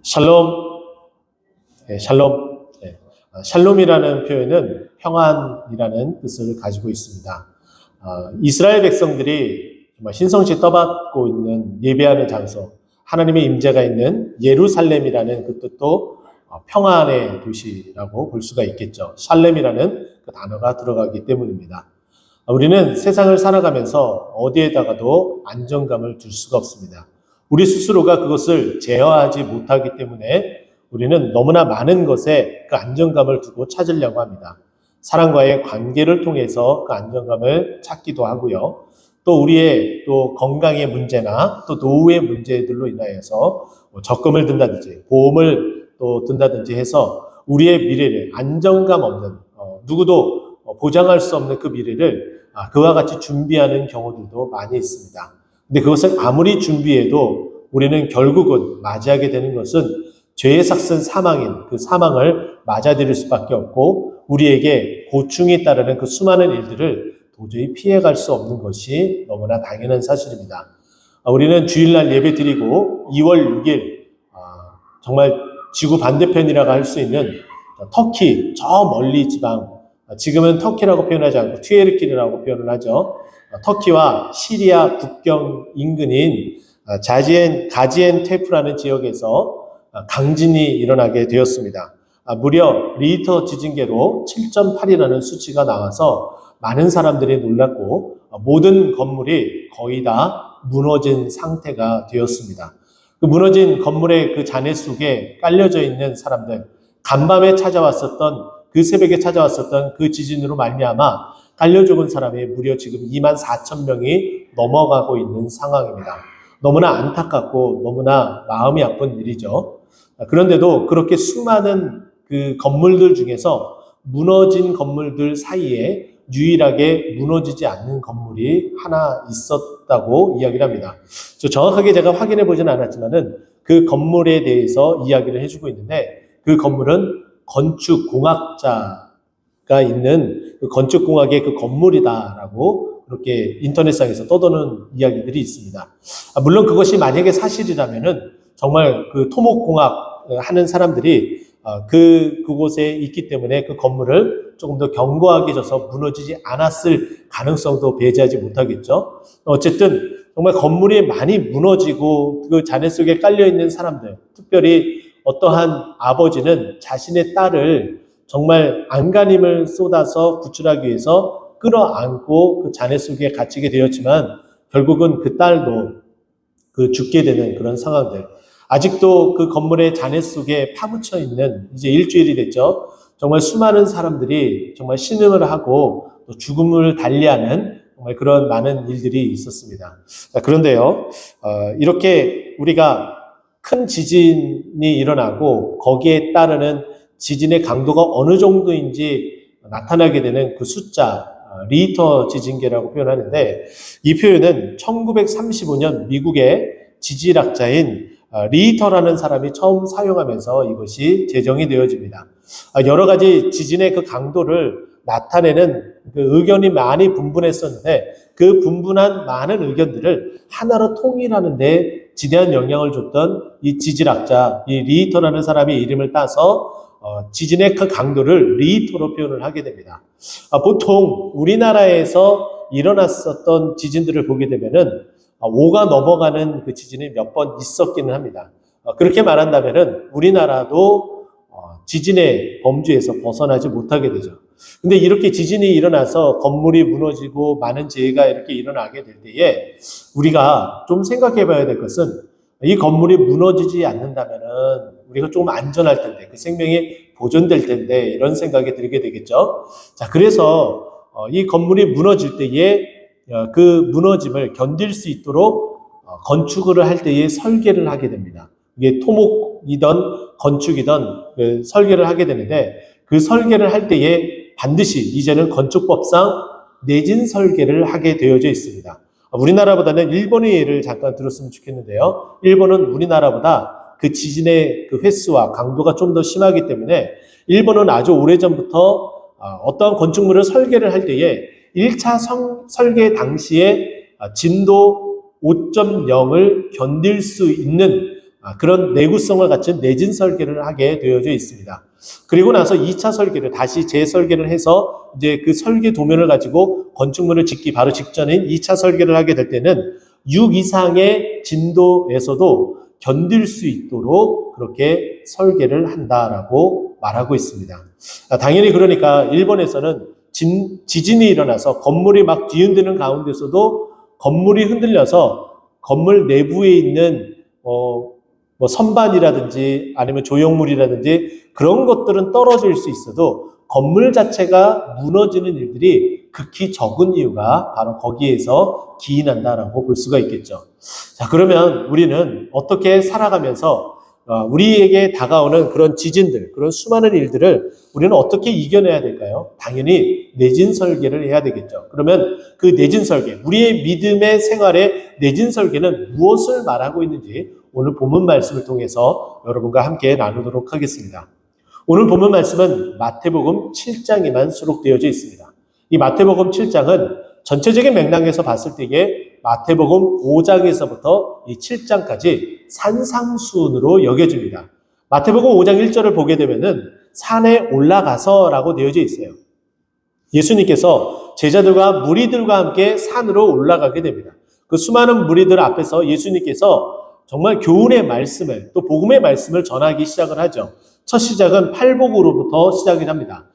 샬롬, 샬롬. 샬롬이라는 표현은 평안이라는 뜻을 가지고 있습니다. 이스라엘 백성들이 정말 신성시 떠받고 있는 예배하는 장소, 하나님의 임재가 있는 예루살렘이라는 그 뜻도 평안의 도시라고 볼 수가 있겠죠. 샬렘이라는 그 단어가 들어가기 때문입니다. 우리는 세상을 살아가면서 어디에다가도 안정감을 둘 수가 없습니다. 우리 스스로가 그것을 제어하지 못하기 때문에 우리는 너무나 많은 것에 그 안정감을 두고 찾으려고 합니다. 사람과의 관계를 통해서 그 안정감을 찾기도 하고요. 또 우리의 또 건강의 문제나 또 노후의 문제들로 인하여서 적금을 든다든지 보험을 또 든다든지 해서 우리의 미래를 안정감 없는 누구도 보장할 수 없는 그 미래를 그와 같이 준비하는 경우들도 많이 있습니다. 근데 그것을 아무리 준비해도 우리는 결국은 맞이하게 되는 것은 죄의 삭슨 사망인 그 사망을 맞아들일 수밖에 없고 우리에게 고충이 따르는 그 수많은 일들을 도저히 피해갈 수 없는 것이 너무나 당연한 사실입니다. 우리는 주일날 예배 드리고 2월 6일 정말 지구 반대편이라고 할 수 있는 터키 저 멀리 지방, 지금은 터키라고 표현하지 않고 튀에르키르라고 표현을 하죠. 터키와 시리아 국경 인근인 가지엔테프라는 지역에서 강진이 일어나게 되었습니다. 무려 리히터 지진계로 7.8이라는 수치가 나와서 많은 사람들이 놀랐고 모든 건물이 거의 다 무너진 상태가 되었습니다. 그 무너진 건물의 그 잔해 속에 깔려져 있는 사람들, 간밤에 찾아왔었던 그 새벽에 찾아왔었던 그 지진으로 말미암아 달려 죽은 사람이 무려 지금 24,000명이 넘어가고 있는 상황입니다. 너무나 안타깝고 너무나 마음이 아픈 일이죠. 그런데도 그렇게 수많은 그 건물들 중에서 무너진 건물들 사이에 유일하게 무너지지 않는 건물이 하나 있었다고 이야기를 합니다. 정확하게 제가 확인해 보지는 않았지만은 그 건물에 대해서 이야기를 해주고 있는데 그 건물은 건축공학자가 있는 그 건축공학의 그 건물이다라고 그렇게 인터넷상에서 떠도는 이야기들이 있습니다. 물론 그것이 만약에 사실이라면은 정말 그 토목공학 하는 사람들이 그곳에 있기 때문에 그 건물을 조금 더 견고하게 져서 무너지지 않았을 가능성도 배제하지 못하겠죠. 어쨌든 정말 건물이 많이 무너지고 그 잔해 속에 깔려있는 사람들, 특별히 어떠한 아버지는 자신의 딸을 정말 안간힘을 쏟아서 구출하기 위해서 끌어안고 그 잔해 속에 갇히게 되었지만 결국은 그 딸도 그 죽게 되는 그런 상황들. 아직도 그 건물의 잔해 속에 파묻혀 있는 이제 일주일이 됐죠. 정말 수많은 사람들이 정말 신음을 하고 또 죽음을 달리하는 정말 그런 많은 일들이 있었습니다. 그런데요, 이렇게 우리가 큰 지진이 일어나고 거기에 따르는 지진의 강도가 어느 정도인지 나타나게 되는 그 숫자, 리히터 지진계라고 표현하는데 이 표현은 1935년 미국의 지질학자인 리히터라는 사람이 처음 사용하면서 이것이 제정이 되어집니다. 여러 가지 지진의 그 강도를 나타내는 그 의견이 많이 분분했었는데 그 분분한 많은 의견들을 하나로 통일하는 데 지대한 영향을 줬던 이 지질학자, 이 리히터라는 사람의 이름을 따서 지진의 그 강도를 리히터로 표현을 하게 됩니다. 보통 우리나라에서 일어났었던 지진들을 보게 되면은 5가 넘어가는 그 지진이 몇 번 있었기는 합니다. 그렇게 말한다면은 우리나라도 지진의 범주에서 벗어나지 못하게 되죠. 근데 이렇게 지진이 일어나서 건물이 무너지고 많은 재해가 이렇게 일어나게 될 때에 우리가 좀 생각해 봐야 될 것은 이 건물이 무너지지 않는다면은 우리가 조금 안전할 텐데 그 생명이 보존될 텐데 이런 생각이 들게 되겠죠. 자, 그래서 이 건물이 무너질 때에 그 무너짐을 견딜 수 있도록 건축을 할 때에 설계를 하게 됩니다. 이게 토목이든 건축이든 설계를 하게 되는데 그 설계를 할 때에 반드시 이제는 건축법상 내진 설계를 하게 되어져 있습니다. 우리나라보다는 일본의 예를 잠깐 들었으면 좋겠는데요. 일본은 우리나라보다 그 지진의 그 횟수와 강도가 좀 더 심하기 때문에 일본은 아주 오래전부터 어떠한 건축물을 설계를 할 때에 1차 설계 당시에 진도 5.0을 견딜 수 있는 그런 내구성을 갖춘 내진 설계를 하게 되어져 있습니다. 그리고 나서 2차 설계를 다시 재설계를 해서 이제 그 설계 도면을 가지고 건축물을 짓기 바로 직전인 2차 설계를 하게 될 때는 6 이상의 진도에서도 견딜 수 있도록 그렇게 설계를 한다라고 말하고 있습니다. 당연히 그러니까 일본에서는 지진이 일어나서 건물이 막 뒤흔드는 가운데서도 건물이 흔들려서 건물 내부에 있는 뭐 선반이라든지 아니면 조형물이라든지 그런 것들은 떨어질 수 있어도 건물 자체가 무너지는 일들이 극히 적은 이유가 바로 거기에서 기인한다라고 볼 수가 있겠죠. 자, 그러면 우리는 어떻게 살아가면서 우리에게 다가오는 그런 지진들, 그런 수많은 일들을 우리는 어떻게 이겨내야 될까요? 당연히 내진 설계를 해야 되겠죠. 그러면 그 내진 설계, 우리의 믿음의 생활의 내진 설계는 무엇을 말하고 있는지 오늘 본문 말씀을 통해서 여러분과 함께 나누도록 하겠습니다. 오늘 본문 말씀은 마태복음 7장에만 수록되어져 있습니다. 이 마태복음 7장은 전체적인 맥락에서 봤을 때에 마태복음 5장에서부터 이 7장까지 산상수훈으로 여겨집니다. 마태복음 5장 1절을 보게 되면은 산에 올라가서라고 되어져 있어요. 예수님께서 제자들과 무리들과 함께 산으로 올라가게 됩니다. 그 수많은 무리들 앞에서 예수님께서 정말 교훈의 말씀을 또 복음의 말씀을 전하기 시작을 하죠. 첫 시작은 팔복으로부터 시작을 합니다.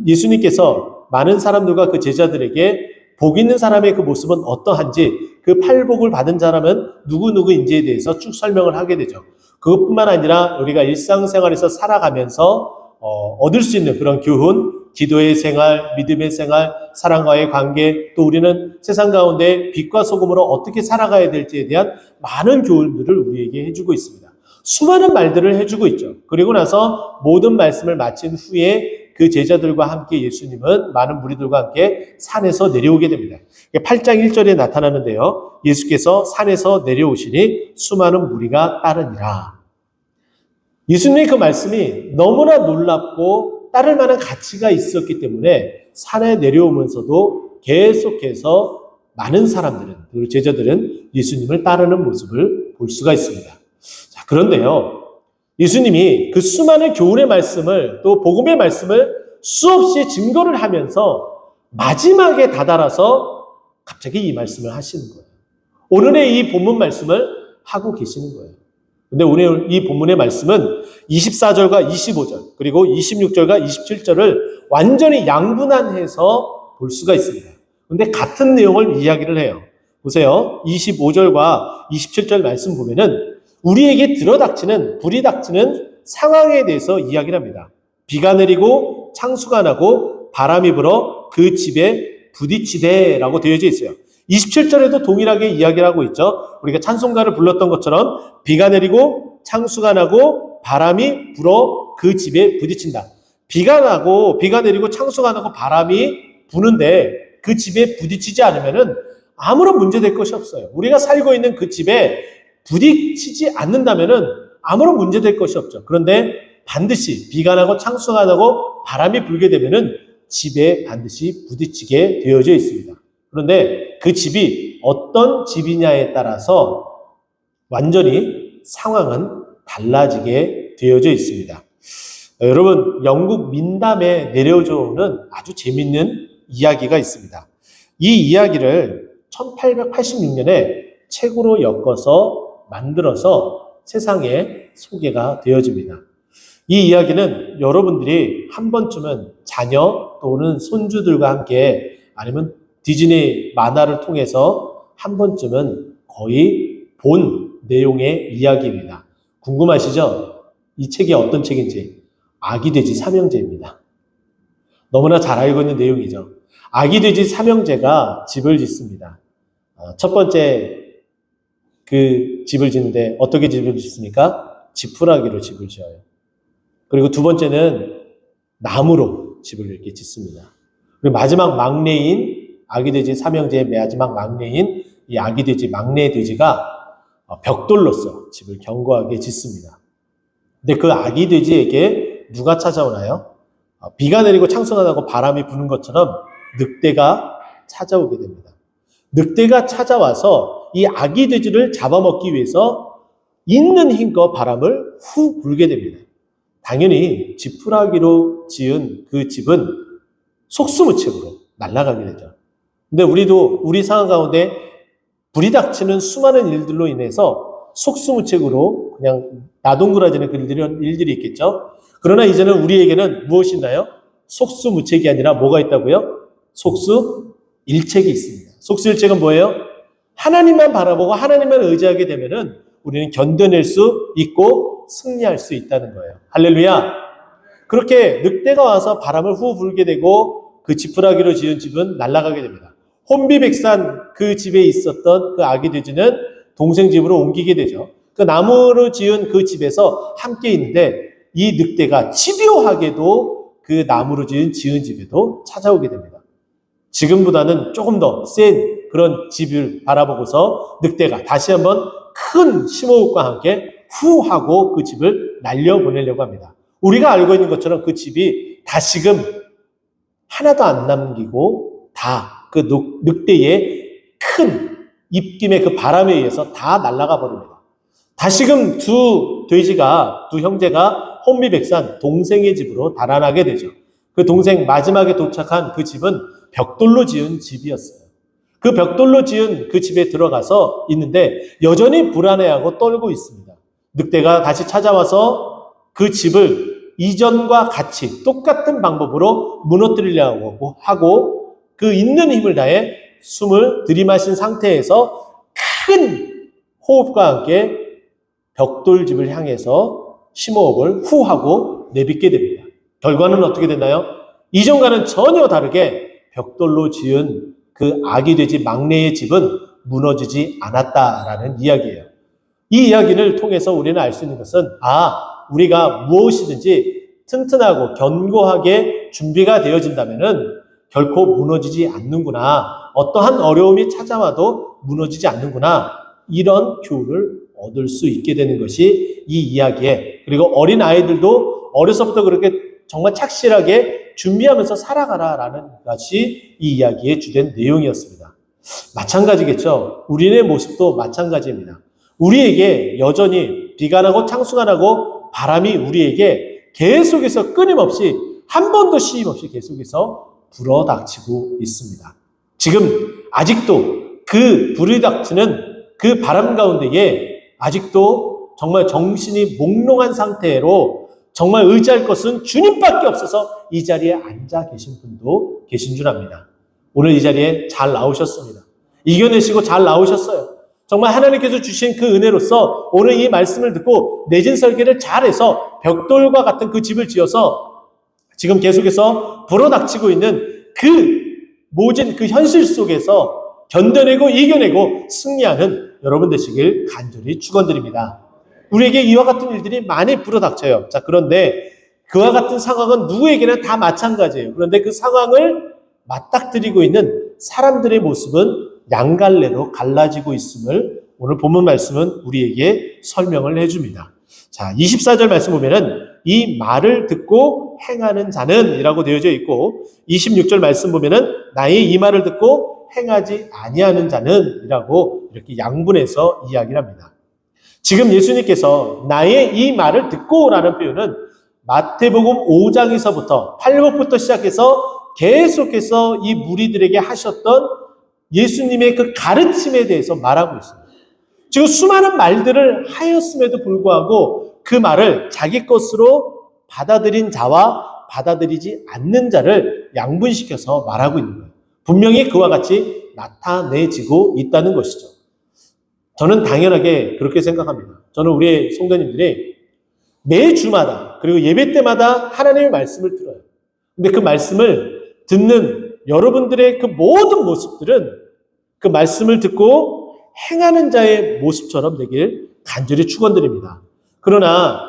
예수님께서 많은 사람들과 그 제자들에게 복 있는 사람의 그 모습은 어떠한지 그 팔복을 받은 사람은 누구누구인지에 대해서 쭉 설명을 하게 되죠. 그것뿐만 아니라 우리가 일상생활에서 살아가면서 얻을 수 있는 그런 교훈, 기도의 생활, 믿음의 생활, 사랑과의 관계, 또 우리는 세상 가운데 빛과 소금으로 어떻게 살아가야 될지에 대한 많은 교훈들을 우리에게 해주고 있습니다. 수많은 말들을 해주고 있죠. 그리고 나서 모든 말씀을 마친 후에 그 제자들과 함께 예수님은 많은 무리들과 함께 산에서 내려오게 됩니다. 8장 1절에 나타나는데요. 예수께서 산에서 내려오시니 수많은 무리가 따르니라. 예수님의 그 말씀이 너무나 놀랍고 따를 만한 가치가 있었기 때문에 산에 내려오면서도 계속해서 많은 사람들은, 그리고 제자들은 예수님을 따르는 모습을 볼 수가 있습니다. 자, 그런데요. 예수님이 그 수많은 교훈의 말씀을 또 복음의 말씀을 수없이 증거를 하면서 마지막에 다다라서 갑자기 이 말씀을 하시는 거예요. 오늘의 이 본문 말씀을 하고 계시는 거예요. 근데 오늘 이 본문의 말씀은 24절과 25절 그리고 26절과 27절을 완전히 양분한해서 볼 수가 있습니다. 근데 같은 내용을 이야기를 해요. 보세요. 25절과 27절 말씀 보면은 우리에게 들어닥치는, 불이 닥치는 상황에 대해서 이야기를 합니다. 비가 내리고 창수가 나고 바람이 불어 그 집에 부딪히되라고 되어져 있어요. 27절에도 동일하게 이야기를 하고 있죠. 우리가 찬송가를 불렀던 것처럼 비가 내리고 창수가 나고 바람이 불어 그 집에 부딪힌다. 비가 내리고 창수가 나고 바람이 부는데 그 집에 부딪히지 않으면은 아무런 문제될 것이 없어요. 우리가 살고 있는 그 집에 부딪히지 않는다면은 아무런 문제될 것이 없죠. 그런데 반드시 비가 나고 창수가 나고 바람이 불게 되면은 집에 반드시 부딪히게 되어져 있습니다. 그런데 그 집이 어떤 집이냐에 따라서 완전히 상황은 달라지게 되어져 있습니다. 여러분, 영국 민담에 내려져 오는 아주 재밌는 이야기가 있습니다. 이 이야기를 1886년에 책으로 엮어서 만들어서 세상에 소개가 되어집니다. 이 이야기는 여러분들이 한 번쯤은 자녀 또는 손주들과 함께 아니면 디즈니 만화를 통해서 한 번쯤은 거의 본 내용의 이야기입니다. 궁금하시죠? 이 책이 어떤 책인지. 아기 돼지 삼형제입니다. 너무나 잘 알고 있는 내용이죠. 아기 돼지 삼형제가 집을 짓습니다. 첫 번째 그 집을 짓는데 어떻게 집을 짓습니까? 지푸라기로 집을 지어요. 그리고 두 번째는 나무로 집을 이렇게 짓습니다. 그리고 마지막 막내인 아기 돼지 삼형제의 마지막 막내인 이 아기 돼지 막내 돼지가 벽돌로서 집을 견고하게 짓습니다. 근데 그 아기 돼지에게 누가 찾아오나요? 비가 내리고 창수가 나고 바람이 부는 것처럼 늑대가 찾아오게 됩니다. 늑대가 찾아와서 이 아기 돼지를 잡아먹기 위해서 있는 힘껏 바람을 후 불게 됩니다. 당연히 지푸라기로 지은 그 집은 속수무책으로 날아가게 되죠. 근데 우리도 우리 상황 가운데 불이 닥치는 수많은 일들로 인해서 속수무책으로 그냥 나동그라지는 그런 일들이 있겠죠. 그러나 이제는 우리에게는 무엇이 있나요? 속수무책이 아니라 뭐가 있다고요? 속수일책이 있습니다. 속수일책은 뭐예요? 하나님만 바라보고 하나님만 의지하게 되면은 우리는 견뎌낼 수 있고 승리할 수 있다는 거예요. 할렐루야. 그렇게 늑대가 와서 바람을 후 불게 되고 그 지푸라기로 지은 집은 날아가게 됩니다. 혼비백산 그 집에 있었던 그 아기 돼지는 동생 집으로 옮기게 되죠. 그 나무로 지은 그 집에서 함께 있는데 이 늑대가 집요하게도 그 나무로 지은 집에도 찾아오게 됩니다. 지금보다는 조금 더 센 그런 집을 바라보고서 늑대가 다시 한번 큰 심호흡과 함께 후 하고 그 집을 날려보내려고 합니다. 우리가 알고 있는 것처럼 그 집이 다시금 하나도 안 남기고 다 그 늑대의 큰 입김의 그 바람에 의해서 다 날아가 버립니다. 다시금 두 형제가 혼미백산 동생의 집으로 달아나게 되죠. 그 동생 마지막에 도착한 그 집은 벽돌로 지은 집이었어요. 그 벽돌로 지은 그 집에 들어가서 있는데 여전히 불안해하고 떨고 있습니다. 늑대가 다시 찾아와서 그 집을 이전과 같이 똑같은 방법으로 무너뜨리려고 하고 그 있는 힘을 다해 숨을 들이마신 상태에서 큰 호흡과 함께 벽돌집을 향해서 심호흡을 후 하고 내뱉게 됩니다. 결과는 어떻게 됐나요? 이전과는 전혀 다르게 벽돌로 지은 그 아기 돼지 막내의 집은 무너지지 않았다라는 이야기예요. 이 이야기를 통해서 우리는 알 수 있는 것은 우리가 무엇이든지 튼튼하고 견고하게 준비가 되어진다면은 결코 무너지지 않는구나. 어떠한 어려움이 찾아와도 무너지지 않는구나. 이런 교훈을 얻을 수 있게 되는 것이 이 이야기에, 그리고 어린 아이들도 어려서부터 그렇게 정말 착실하게 준비하면서 살아가라라는 것이 이 이야기의 주된 내용이었습니다. 마찬가지겠죠. 우리의 모습도 마찬가지입니다. 우리에게 여전히 비가 나고 창수가 나고 바람이 우리에게 계속해서 끊임없이 한 번도 쉼 없이 계속해서 불어닥치고 있습니다. 지금 아직도 그 불이 닥치는 그 바람 가운데에 아직도 정말 정신이 몽롱한 상태로 정말 의지할 것은 주님밖에 없어서 이 자리에 앉아 계신 분도 계신 줄 압니다. 오늘 이 자리에 잘 나오셨습니다. 이겨내시고 잘 나오셨어요. 정말 하나님께서 주신 그 은혜로서 오늘 이 말씀을 듣고 내진 설계를 잘해서 벽돌과 같은 그 집을 지어서 지금 계속해서 불어닥치고 있는 그 모진 그 현실 속에서 견뎌내고 이겨내고 승리하는 여러분 되시길 간절히 축원드립니다. 우리에게 이와 같은 일들이 많이 불어닥쳐요. 자, 그런데 그와 같은 상황은 누구에게나 다 마찬가지예요. 그런데 그 상황을 맞닥뜨리고 있는 사람들의 모습은 양갈래로 갈라지고 있음을 오늘 본문 말씀은 우리에게 설명을 해줍니다. 자, 24절 말씀 보면은 이 말을 듣고 행하는 자는 이라고 되어져 있고 26절 말씀 보면은 나의 이 말을 듣고 행하지 아니하는 자는 이라고 이렇게 양분해서 이야기를 합니다. 지금 예수님께서 나의 이 말을 듣고 라는 표현은 마태복음 5장에서부터 8복부터 시작해서 계속해서 이 무리들에게 하셨던 예수님의 그 가르침에 대해서 말하고 있습니다. 지금 수많은 말들을 하였음에도 불구하고 그 말을 자기 것으로 받아들인 자와 받아들이지 않는 자를 양분시켜서 말하고 있는 거예요. 분명히 그와 같이 나타내지고 있다는 것이죠. 저는 당연하게 그렇게 생각합니다. 저는 우리 성도님들이 매 주마다 그리고 예배 때마다 하나님의 말씀을 들어요. 근데 그 말씀을 듣는 여러분들의 그 모든 모습들은 그 말씀을 듣고 행하는 자의 모습처럼 되길 간절히 축원드립니다. 그러나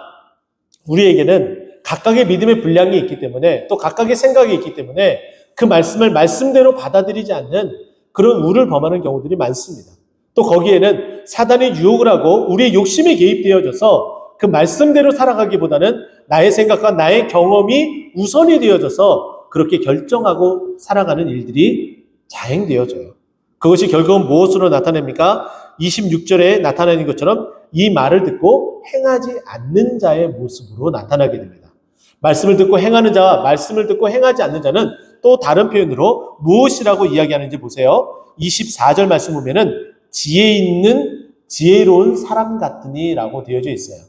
우리에게는 각각의 믿음의 분량이 있기 때문에 또 각각의 생각이 있기 때문에 그 말씀을 말씀대로 받아들이지 않는 그런 우를 범하는 경우들이 많습니다. 또 거기에는 사단의 유혹을 하고 우리의 욕심이 개입되어져서 그 말씀대로 살아가기보다는 나의 생각과 나의 경험이 우선이 되어져서 그렇게 결정하고 살아가는 일들이 자행되어져요. 그것이 결국은 무엇으로 나타냅니까? 26절에 나타나는 것처럼 이 말을 듣고 행하지 않는 자의 모습으로 나타나게 됩니다. 말씀을 듣고 행하는 자와 말씀을 듣고 행하지 않는 자는 또 다른 표현으로 무엇이라고 이야기하는지 보세요. 24절 말씀 보면은 지혜 있는 지혜로운 사람 같으니 라고 되어져 있어요.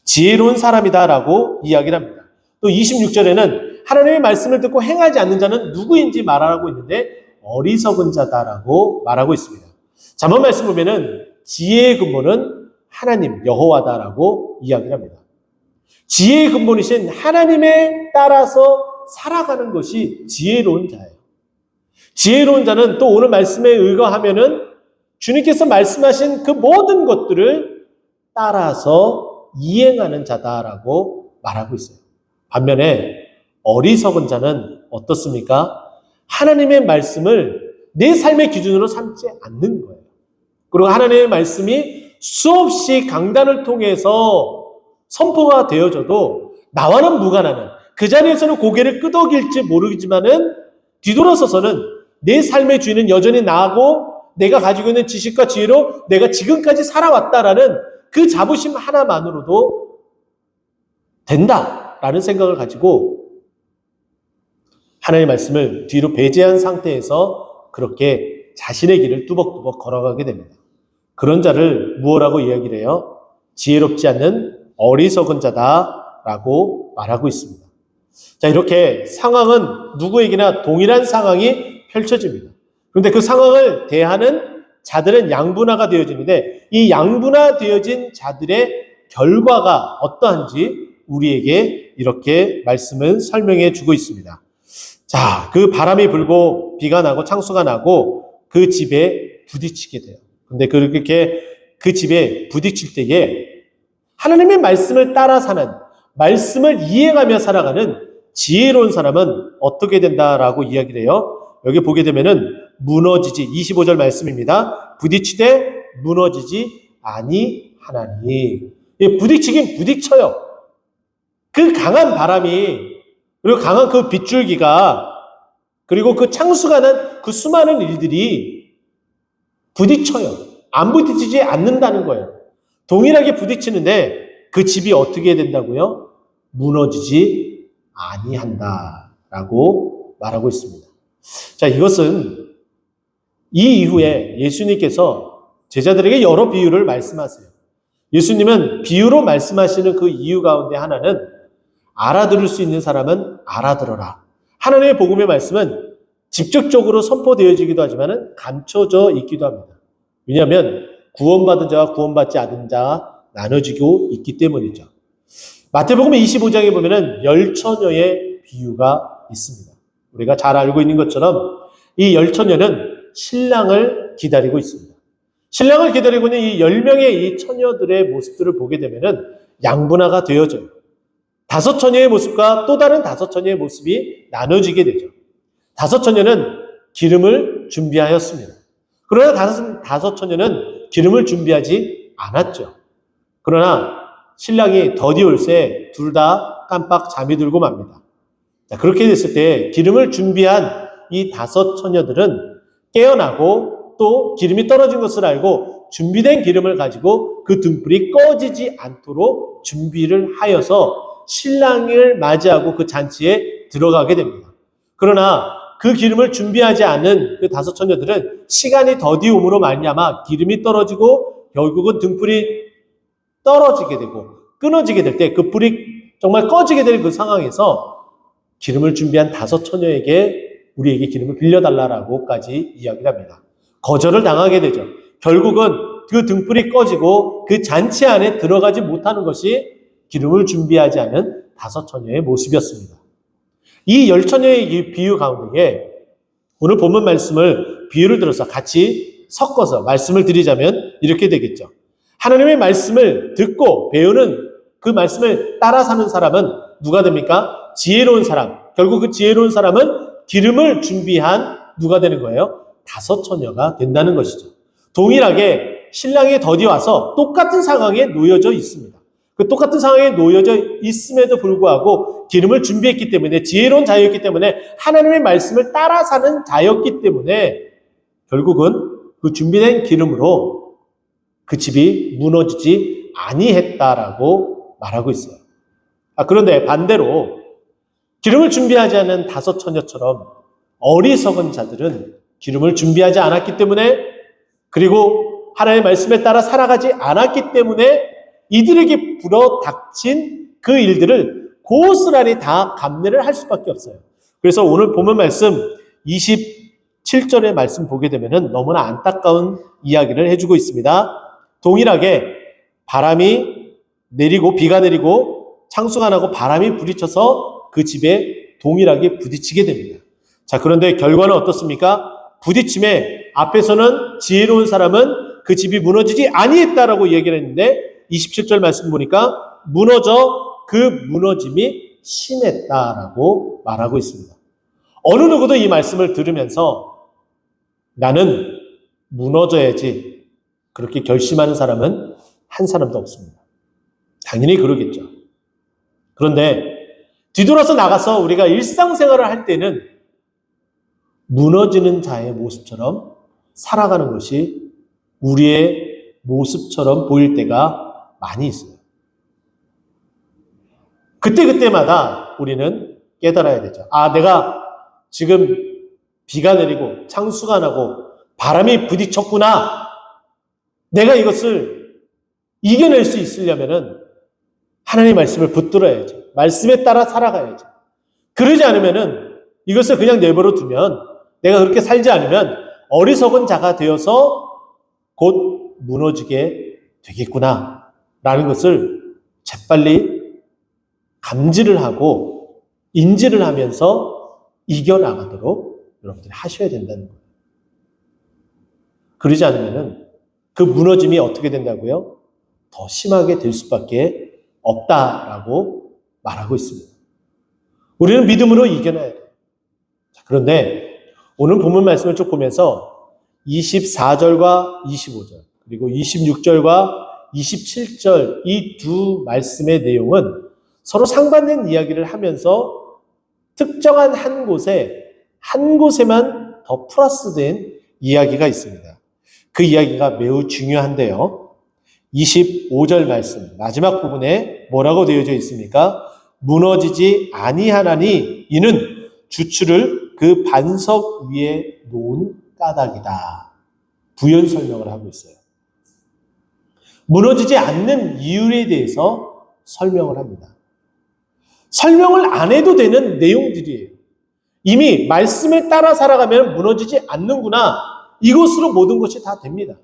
지혜로운 사람이다 라고 이야기를 합니다. 또 26절에는 하나님의 말씀을 듣고 행하지 않는 자는 누구인지 말하고 있는데 어리석은 자다라고 말하고 있습니다. 잠언 말씀 보면은 지혜의 근본은 하나님 여호와다라고 이야기를 합니다. 지혜의 근본이신 하나님에 따라서 살아가는 것이 지혜로운 자예요. 지혜로운 자는 또 오늘 말씀에 의거하면은 주님께서 말씀하신 그 모든 것들을 따라서 이행하는 자다라고 말하고 있어요. 반면에 어리석은 자는 어떻습니까? 하나님의 말씀을 내 삶의 기준으로 삼지 않는 거예요. 그리고 하나님의 말씀이 수없이 강단을 통해서 선포가 되어져도 나와는 무관하는, 그 자리에서는 고개를 끄덕일지 모르지만은 뒤돌아서서는 내 삶의 주인은 여전히 나하고 내가 가지고 있는 지식과 지혜로 내가 지금까지 살아왔다라는 그 자부심 하나만으로도 된다라는 생각을 가지고 하나님의 말씀을 뒤로 배제한 상태에서 그렇게 자신의 길을 뚜벅뚜벅 걸어가게 됩니다. 그런 자를 무엇라고 이야기를 해요? 지혜롭지 않는 어리석은 자다라고 말하고 있습니다. 자, 이렇게 상황은 누구에게나 동일한 상황이 펼쳐집니다. 그런데 그 상황을 대하는 자들은 양분화가 되어지는데 이 양분화되어진 자들의 결과가 어떠한지 우리에게 이렇게 말씀은 설명해 주고 있습니다. 자, 그 바람이 불고 비가 나고 창수가 나고 그 집에 부딪히게 돼요. 근데 그렇게 그 집에 부딪힐 때에 하나님의 말씀을 따라 사는, 말씀을 이행하며 살아가는 지혜로운 사람은 어떻게 된다라고 이야기를 해요. 여기 보게 되면은 무너지지, 25절 말씀입니다. 부딪히되 무너지지 아니하나니. 부딪히긴 부딪혀요. 그 강한 바람이, 그리고 강한 그 빗줄기가, 그리고 그 창수가 난 그 수많은 일들이 부딪혀요. 안 부딪히지 않는다는 거예요. 동일하게 부딪히는데 그 집이 어떻게 된다고요? 무너지지 아니한다라고 말하고 있습니다. 자, 이것은 이 이후에 예수님께서 제자들에게 여러 비유를 말씀하세요. 예수님은 비유로 말씀하시는 그 이유 가운데 하나는 알아들을 수 있는 사람은 알아들어라. 하나님의 복음의 말씀은 직접적으로 선포되어지기도 하지만 감춰져 있기도 합니다. 왜냐하면 구원받은 자와 구원받지 않은 자가 나눠지고 있기 때문이죠. 마태복음 25장에 보면은 열처녀의 비유가 있습니다. 우리가 잘 알고 있는 것처럼 이 열처녀는 신랑을 기다리고 있습니다. 신랑을 기다리고 있는 이 10명의 이 처녀들의 모습들을 보게 되면은 양분화가 되어져요. 5처녀의 모습과 또 다른 5처녀의 모습이 나눠지게 되죠. 5처녀는 기름을 준비하였습니다. 그러나 5처녀는 기름을 준비하지 않았죠. 그러나 신랑이 더디 올새 둘 다 깜빡 잠이 들고 맙니다. 자, 그렇게 됐을 때 기름을 준비한 이 5처녀들은 깨어나고 또 기름이 떨어진 것을 알고 준비된 기름을 가지고 그 등불이 꺼지지 않도록 준비를 하여서 신랑을 맞이하고 그 잔치에 들어가게 됩니다. 그러나 그 기름을 준비하지 않은 그 5처녀들은 시간이 더디움으로 말미암아 기름이 떨어지고 결국은 등불이 떨어지게 되고 끊어지게 될 때 그 불이 정말 꺼지게 될 그 상황에서 기름을 준비한 5처녀에게 우리에게 기름을 빌려달라라고까지 이야기를 합니다. 거절을 당하게 되죠. 결국은 그 등불이 꺼지고 그 잔치 안에 들어가지 못하는 것이 기름을 준비하지 않은 5처녀의 모습이었습니다. 이 10처녀의 이 비유 가운데에 오늘 본문 말씀을 비유를 들어서 같이 섞어서 말씀을 드리자면 이렇게 되겠죠. 하나님의 말씀을 듣고 배우는 그 말씀을 따라 사는 사람은 누가 됩니까? 지혜로운 사람. 결국 그 지혜로운 사람은 기름을 준비한 누가 되는 거예요? 5처녀가 된다는 것이죠. 동일하게 신랑이 더디 와서 똑같은 상황에 놓여져 있습니다. 그 똑같은 상황에 놓여져 있음에도 불구하고 기름을 준비했기 때문에 지혜로운 자였기 때문에 하나님의 말씀을 따라 사는 자였기 때문에 결국은 그 준비된 기름으로 그 집이 무너지지 아니했다라고 말하고 있어요. 그런데 반대로 기름을 준비하지 않은 5 처녀처럼 어리석은 자들은 기름을 준비하지 않았기 때문에, 그리고 하나님의 말씀에 따라 살아가지 않았기 때문에 이들에게 불어닥친 그 일들을 고스란히 다 감내를 할 수밖에 없어요. 그래서 오늘 본문 말씀 27절의 말씀 보게 되면 너무나 안타까운 이야기를 해주고 있습니다. 동일하게 바람이 내리고 비가 내리고 창수가 나고 바람이 부딪혀서 그 집에 동일하게 부딪히게 됩니다. 자, 그런데 결과는 어떻습니까? 부딪힘에 앞에서는 지혜로운 사람은 그 집이 무너지지 아니했다라고 얘기를 했는데 27절 말씀 보니까 그 무너짐이 심했다라고 말하고 있습니다. 어느 누구도 이 말씀을 들으면서 나는 무너져야지 그렇게 결심하는 사람은 한 사람도 없습니다. 당연히 그러겠죠. 그런데 뒤돌아서 나가서 우리가 일상생활을 할 때는 무너지는 자의 모습처럼 살아가는 것이 우리의 모습처럼 보일 때가 많이 있어요. 그때마다 우리는 깨달아야 되죠. 내가 지금 비가 내리고 창수가 나고 바람이 부딪혔구나. 내가 이것을 이겨낼 수 있으려면은 하나님의 말씀을 붙들어야죠. 말씀에 따라 살아가야죠. 그러지 않으면은 이것을 그냥 내버려 두면, 내가 그렇게 살지 않으면 어리석은 자가 되어서 곧 무너지게 되겠구나 라는 것을 재빨리 감지를 하고 인지를 하면서 이겨나가도록 여러분들이 하셔야 된다는 거예요. 그러지 않으면은 그 무너짐이 어떻게 된다고요? 더 심하게 될 수밖에 없다라고 말하고 있습니다. 우리는 믿음으로 이겨내야 돼요. 그런데 오늘 본문 말씀을 쭉 보면서 24절과 25절 그리고 26절과 27절 이 두 말씀의 내용은 서로 상반된 이야기를 하면서 특정한 한 곳에만 더 플러스된 이야기가 있습니다. 그 이야기가 매우 중요한데요. 25절 말씀 마지막 부분에 뭐라고 되어져 있습니까? 무너지지 아니하나니 이는 주추를 그 반석 위에 놓은 까닭이다. 부연 설명을 하고 있어요. 무너지지 않는 이유에 대해서 설명을 합니다. 설명을 안 해도 되는 내용들이에요. 이미 말씀에 따라 살아가면 무너지지 않는구나. 이것으로 모든 것이 다 됩니다.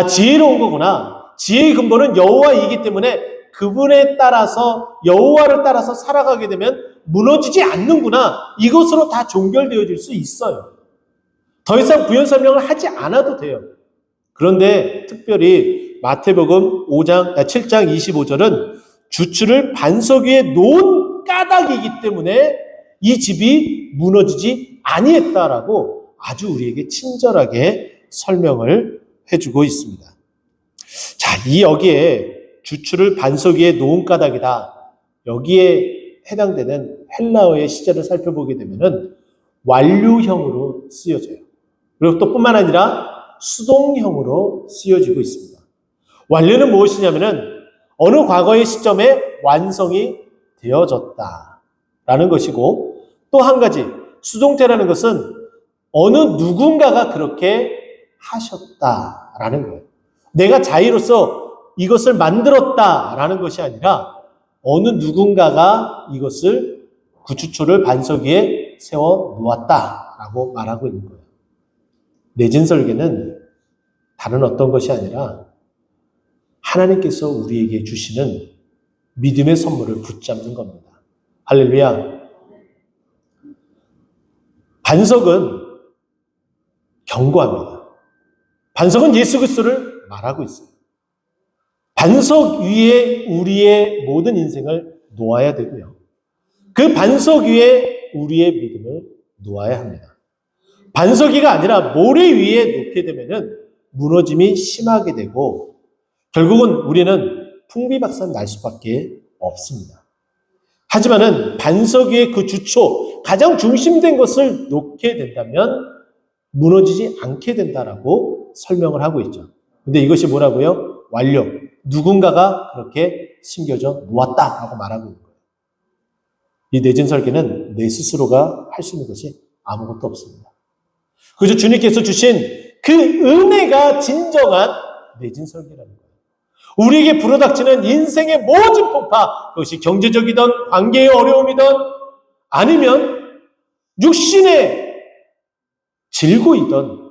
지혜로운 거구나. 지혜의 근본은 여호와이기 때문에 그분에 따라서 여호와를 따라서 살아가게 되면 무너지지 않는구나. 이것으로 다 종결되어질 수 있어요. 더 이상 부연 설명을 하지 않아도 돼요. 그런데 특별히 마태복음 7장 25절은 주추를 반석 위에 놓은 까닭이기 때문에 이 집이 무너지지 아니했다라고 아주 우리에게 친절하게 설명을 해주고 있습니다. 자, 여기에 주추를 반석 위에 놓은 까닭이다. 여기에 해당되는 헬라어의 시제를 살펴보게 되면은 완료형으로 쓰여져요. 그리고 또 뿐만 아니라 수동형으로 쓰여지고 있습니다. 완료는 무엇이냐면은 어느 과거의 시점에 완성이 되어졌다라는 것이고, 또 한 가지 수동태라는 것은 어느 누군가가 그렇게 하셨다라는 거예요. 내가 자의로서 이것을 만들었다라는 것이 아니라 어느 누군가가 이것을 구추초를 반석 위에 세워 놓았다라고 말하고 있는 거예요. 내진 설계는 다른 어떤 것이 아니라 하나님께서 우리에게 주시는 믿음의 선물을 붙잡는 겁니다. 할렐루야. 반석은 견고합니다. 반석은 예수 그리스도를 말하고 있어요. 반석 위에 우리의 모든 인생을 놓아야 되고요. 그 반석 위에 우리의 믿음을 놓아야 합니다. 반석 위가 아니라 모래 위에 놓게 되면은 무너짐이 심하게 되고 결국은 우리는 풍비박산 날 수밖에 없습니다. 하지만은 반석 위에 그 주초, 가장 중심된 것을 놓게 된다면 무너지지 않게 된다라고 설명을 하고 있죠. 근데 이것이 뭐라고요? 완료. 누군가가 그렇게 심겨져 놓았다라고 말하고 있는 거예요. 이 내진 설계는 내 스스로가 할 수 있는 것이 아무것도 없습니다. 그저 주님께서 주신 그 은혜가 진정한 내진 설계라는 거예요. 우리에게 불어닥치는 인생의 모든 폭파, 그것이 경제적이든 관계의 어려움이든 아니면 육신의 질고이든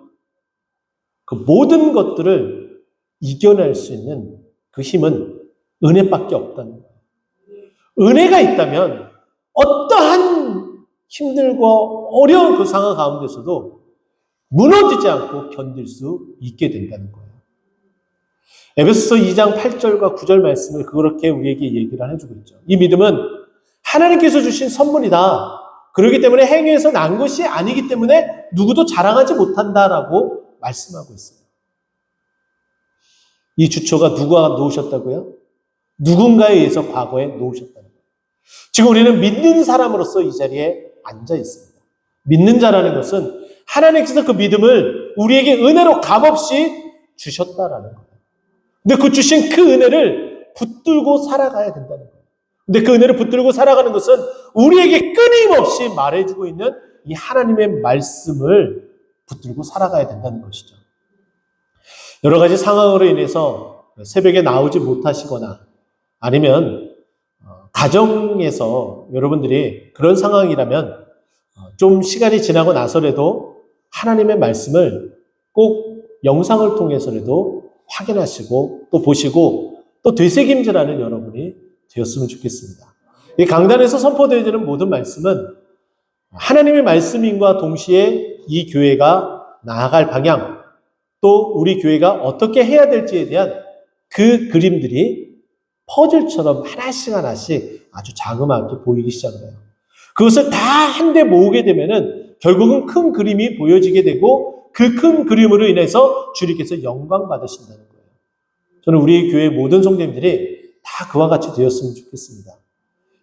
그 모든 것들을 이겨낼 수 있는 그 힘은 은혜밖에 없다는 거예요. 은혜가 있다면 어떠한 힘들고 어려운 그 상황 가운데서도 무너지지 않고 견딜 수 있게 된다는 거예요. 에베소서 2장 8절과 9절 말씀을 그렇게 우리에게 얘기를 해주고 있죠. 이 믿음은 하나님께서 주신 선물이다. 그렇기 때문에 행위에서 난 것이 아니기 때문에 누구도 자랑하지 못한다라고 말씀하고 있어요. 이 주초가 누가 놓으셨다고요? 누군가에 의해서 과거에 놓으셨다는 거예요. 지금 우리는 믿는 사람으로서 이 자리에 앉아 있습니다. 믿는 자라는 것은 하나님께서 그 믿음을 우리에게 은혜로 값없이 주셨다라는 거예요. 근데 그 주신 그 은혜를 붙들고 살아가야 된다는 거예요. 근데 그 은혜를 붙들고 살아가는 것은 우리에게 끊임없이 말해주고 있는 이 하나님의 말씀을 붙들고 살아가야 된다는 것이죠. 여러 가지 상황으로 인해서 새벽에 나오지 못하시거나 아니면 가정에서 여러분들이 그런 상황이라면 좀 시간이 지나고 나서라도 하나님의 말씀을 꼭 영상을 통해서라도 확인하시고 또 보시고 또 되새김질하는 여러분이 되었으면 좋겠습니다. 이 강단에서 선포되어지는 모든 말씀은 하나님의 말씀인과 동시에 이 교회가 나아갈 방향, 또 우리 교회가 어떻게 해야 될지에 대한 그 그림들이 퍼즐처럼 하나씩 하나씩 아주 자그마하게 보이기 시작을 해요. 그것을 다 한데 모으게 되면은 결국은 큰 그림이 보여지게 되고 그 큰 그림으로 인해서 주님께서 영광 받으신다는 거예요. 저는 우리 교회 모든 성도님들이 다 그와 같이 되었으면 좋겠습니다.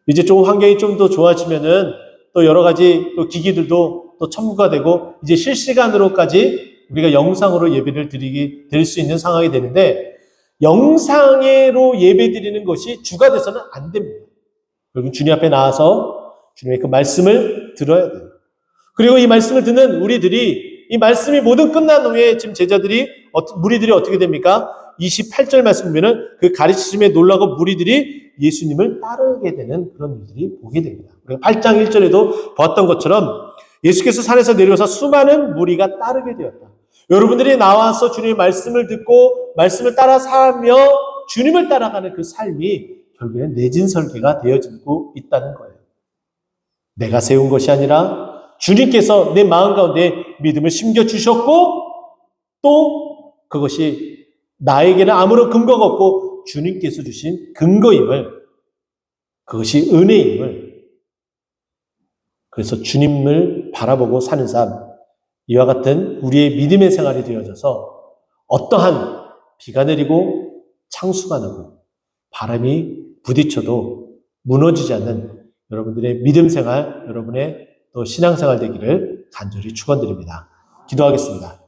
이제 좀 환경이 좀 더 좋아지면은 또 여러 가지 또 기기들도 또 첨부가 되고 이제 실시간으로까지 우리가 영상으로 예배를 드릴 수 있는 상황이 되는데 영상으로 예배 드리는 것이 주가 돼서는 안 됩니다. 여러분 주님 앞에 나와서 주님의 그 말씀을 들어야 돼요. 그리고 이 말씀을 듣는 우리들이 이 말씀이 모두 끝난 후에 지금 무리들이 어떻게 됩니까? 28절 말씀 보면은 그 가르치심에 놀라고 무리들이 예수님을 따르게 되는 그런 일들이 보게 됩니다. 8장 1절에도 보았던 것처럼 예수께서 산에서 내려와서 수많은 무리가 따르게 되었다. 여러분들이 나와서 주님의 말씀을 듣고 말씀을 따라 살며 주님을 따라가는 그 삶이 결국엔 내진 설계가 되어지고 있다는 거예요. 내가 세운 것이 아니라 주님께서 내 마음 가운데 믿음을 심겨주셨고 또 그것이 나에게는 아무런 근거가 없고 주님께서 주신 근거임을, 그것이 은혜임을, 그래서 주님을 바라보고 사는 삶, 이와 같은 우리의 믿음의 생활이 되어져서 어떠한 비가 내리고 창수가 나고 바람이 부딪혀도 무너지지 않는 여러분들의 믿음 생활, 여러분의 또 신앙생활 되기를 간절히 축원드립니다. 기도하겠습니다.